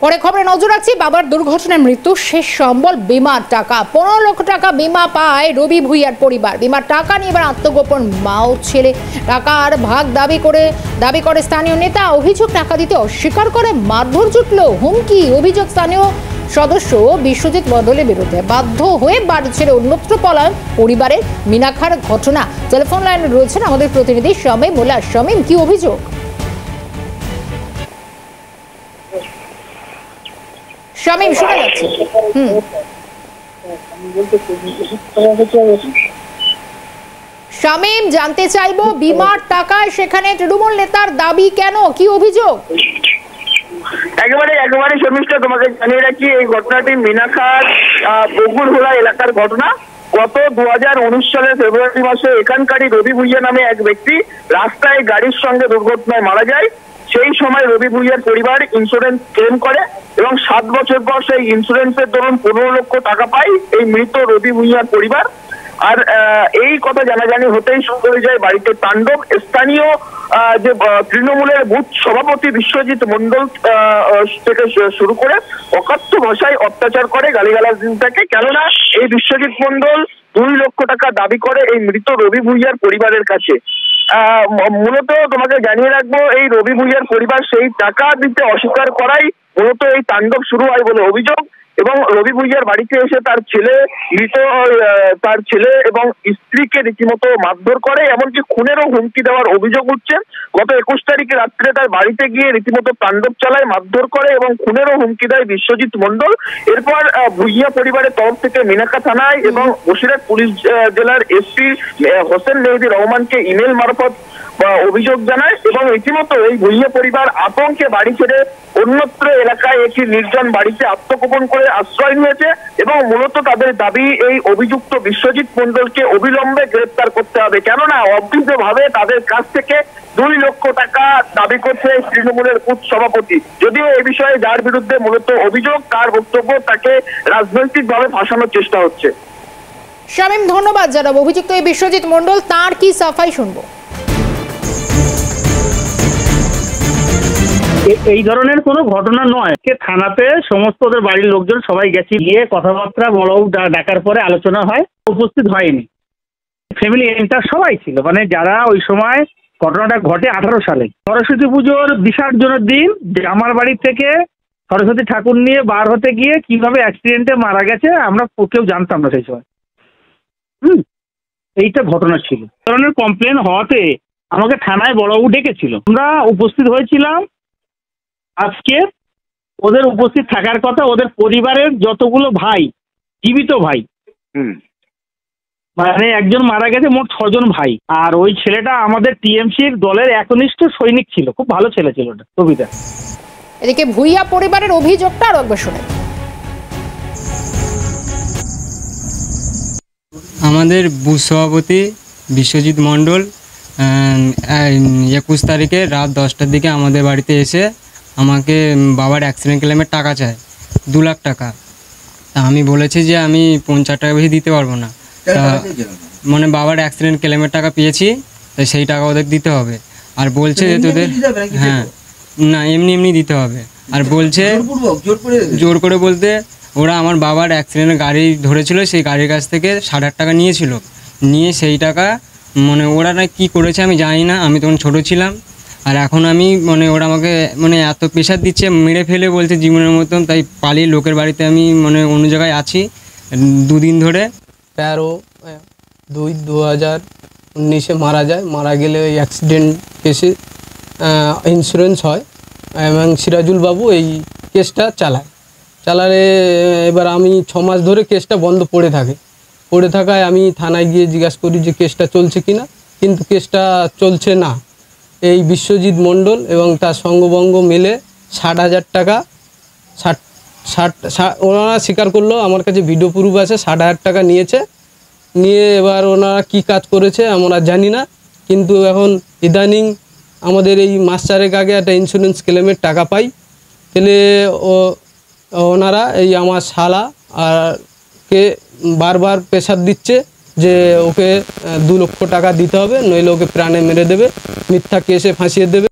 পরে খবরে নজর রাখছি। বাবার দুর্ঘটনায় মৃত্যু, শেষ সম্বল বিমার টাকা। 15 লক্ষ টাকা বিমা পায় রবি ভুইয়ার পরিবার। বিমার টাকা নিয়ে এবার আত্মগোপন মা ও ছেলে। টাকার ভাগ দাবি করে স্থানীয় নেতা। অভিযোগ টাকা দিতে অস্বীকার করে মারধর জুটল, হুমকি। অভিযোগ স্থানীয় সদস্য বিশ্বজিৎ মণ্ডলের বিরুদ্ধে। বাধ্য হয়ে বাড়ি ছেড়ে অন্যত্র পলায়ন পরিবারের। মিনাখার ঘটনা। টেলিফোন লাইনে রয়েছেন আমাদের প্রতিনিধি শামীম মোল্লা। শামীম, কি অভিযোগ? শামীম, শোনা যাচ্ছে? শামীম, জানতে চাইবো বিমার টাকায় সেখানে তৃণমূল নেতার দাবি কেন, কি অভিযোগ? একেবারে শর্মিষ্ঠা, তোমাকে জানিয়ে রাখি এই ঘটনাটি মিনাখার বগুড়হোলা এলাকার ঘটনা। গত 2019 সালের ফেব্রুয়ারি মাসে এখানকারই রবি ভুইয়া নামে এক ব্যক্তি রাস্তায় গাড়ির সঙ্গে দুর্ঘটনায় মারা যায়। সেই সময় রবি ভুইয়ার পরিবার ইন্স্যুরেন্স ক্লেম করে এবং 7 বছর পর সেই ইন্স্যুরেন্সের দরুন 15 লক্ষ টাকা পায় এই মৃত রবি ভুইয়ার পরিবার। আর এই কথা জানাজানি হতেই শুরু হয়ে যায় বাড়িতে তাণ্ডব। স্থানীয় যে তৃণমূলের বুথ সভাপতি বিশ্বজিৎ মণ্ডল থেকে শুরু করে অকথ্য ভাষায় অত্যাচার করে, গালিগালাজ দিন থাকে। কেননা এই বিশ্বজিৎ মণ্ডল 2 লক্ষ টাকা দাবি করে এই মৃত রবি ভুইয়ার পরিবারের কাছে। মূলত তোমাকে জানিয়ে রাখবো, এই রবি ভুইয়ার পরিবার সেই টাকা দিতে অস্বীকার করাই মূলত এই তাণ্ডব শুরু হয় বলে অভিযোগ। এবং রবি ভুইয়ার বাড়িতে এসে তার ছেলে এবং স্ত্রীকে রীতিমতো মারধর করে, এমনকি খুনেরও হুমকি দেওয়ার অভিযোগ উঠছে। গত 21 তারিখে রাত্রে তার বাড়িতে গিয়ে রীতিমতো তাণ্ডব চালায়, মারধর করে এবং খুনেরও হুমকি দেয় বিশ্বজিৎ মণ্ডল। এরপর ভুইয়া পরিবারের তরফ থেকে মিনাখা থানায় এবং বসিরহাট পুলিশ জেলার এসপি হোসেন মেহেদি রহমানকে ইমেল মারফত অভিযোগ জানায় এবং রীতিমতো এই ভুইয়া পরিবার আতঙ্কে বাড়ি ছেড়ে অন্যত্র এলাকায় একটি নির্জন বাড়িতে আত্মগোপন করে আশ্রয় নিয়েছে। এবং মূলত তাদের দাবি এই অভিযুক্ত বিশ্বজিৎ মণ্ডলকে অবিলম্বে গ্রেপ্তার করতে হবে, কেননা অবৈধভাবে তাদের কাছ থেকে 2 লক্ষ টাকা দাবি করছে তৃণমূলের বুথ সভাপতি। যদিও এই বিষয়ে যার বিরুদ্ধে মূলত অভিযোগ, তার বক্তব্য তাকে রাজনৈতিকভাবে ফাঁসানোর চেষ্টা হচ্ছে। শামীম, ধন্যবাদ জানাবো। অভিযুক্ত এই বিশ্বজিৎ মণ্ডল, তার কি সাফাই শুনবো। এই ধরনের কোনো ঘটনা নয়। থানাতে সমস্ত ওদের বাড়ির লোকজন সবাই গেছি, গিয়ে কথাবার্তা বড় ডাকার পরে আলোচনা হয়, উপস্থিত হয়নি। ফ্যামিলি এন্টার সবাই ছিল, মানে যারা ওই সময় ঘটনাটা ঘটে 18 সালে সরস্বতী পুজোর বিসর্জনের দিন যে আমার বাড়ি থেকে সরস্বতী ঠাকুর নিয়ে বার হতে গিয়ে কিভাবে অ্যাক্সিডেন্টে মারা গেছে আমরা কেউ জানতাম না সেই সময়। এইটা ঘটনা ছিল। ধরনের কমপ্লেন হওয়াতে আমাকে থানায় বড়বাবু ডেকেছিল, আমরা উপস্থিত হয়েছিলাম। আজকে ওদের উপস্থিত থাকার কথা, ওদের পরিবারের যতগুলো ভাই, জীবিত ভাই, মানে একজন মারা গেছে, মোট 6 জন ভাই। আর ওই ছেলেটা আমাদের টিএমসির দলের একনিষ্ঠ সৈনিক ছিল, খুব ভালো ছেলে ছিল ওটা, কবিতা। এদিকে ভুইয়া পরিবারের অভিযোগটা আরো একবার শুনে। আমাদের বুথ সভাপতি বিশ্বজিৎ মণ্ডল 21 তারিখে রাত 10টার দিকে আমাদের বাড়িতে এসে আমাকে বাবার অ্যাক্সিডেন্ট ক্লেমের টাকা চায়, 2 লাখ টাকা। তা আমি বলেছি যে আমি 50 টাকা বেশি দিতে পারবো না। তা মানে বাবার অ্যাক্সিডেন্ট ক্লেমের টাকা পেয়েছি, তাই সেই টাকা ওদের দিতে হবে। আর বলছে যে তোদের, হ্যাঁ না এমনি দিতে হবে। আর বলছে জোর করে বলতে, ওরা আমার বাবার অ্যাক্সিডেন্টের গাড়ি ধরেছিল, সেই গাড়ির কাছ থেকে 8.5 টাকা নিয়েছিল, নিয়ে সেই টাকা মানে ওরা না কী করেছে আমি জানি না, আমি তখন ছোটো ছিলাম। আর এখন আমি মানে ওরা আমাকে মানে এত প্রেশার দিচ্ছে, মেরে ফেলে বলছে জীবনের মতন, তাই পালিয়ে লোকের বাড়িতে আমি মানে অন্য জায়গায় আছি 2 দিন ধরে। 13/2/2019 মারা যায়। মারা গেলে ওই অ্যাক্সিডেন্ট কেসে ইন্স্যুরেন্স হয় এবং সিরাজুল বাবু এই কেসটা চালালে এবার আমি 6 মাস ধরে কেসটা বন্ধ পড়ে থাকায় আমি থানায় গিয়ে জিজ্ঞাসা করি যে কেসটা চলছে কিনা, কিন্তু কেসটা চলছে না। এই বিশ্বজিৎ মণ্ডল এবং তার সঙ্গবঙ্গ মিলে 60,000 টাকা ওনারা স্বীকার করলো, আমার কাছে ভিডিও প্রুফ আছে, 60,000 টাকা নিয়ে এবার ওনারা কি কাজ করেছে আমরা জানি না। কিন্তু এখন ইদানিং আমাদের এই মাস 4 আগে একটা ইন্স্যুরেন্স ক্লেমের টাকা পাই, পেলে ওনারা এই আমার শালা আর কে বারবার প্রেশার দিচ্ছে যে ওকে 2 লক্ষ টাকা দিতে হবে, নইলে ওকে প্রাণে মেরে দেবে, মিথ্যা কেসে ফাঁসিয়ে দেবে।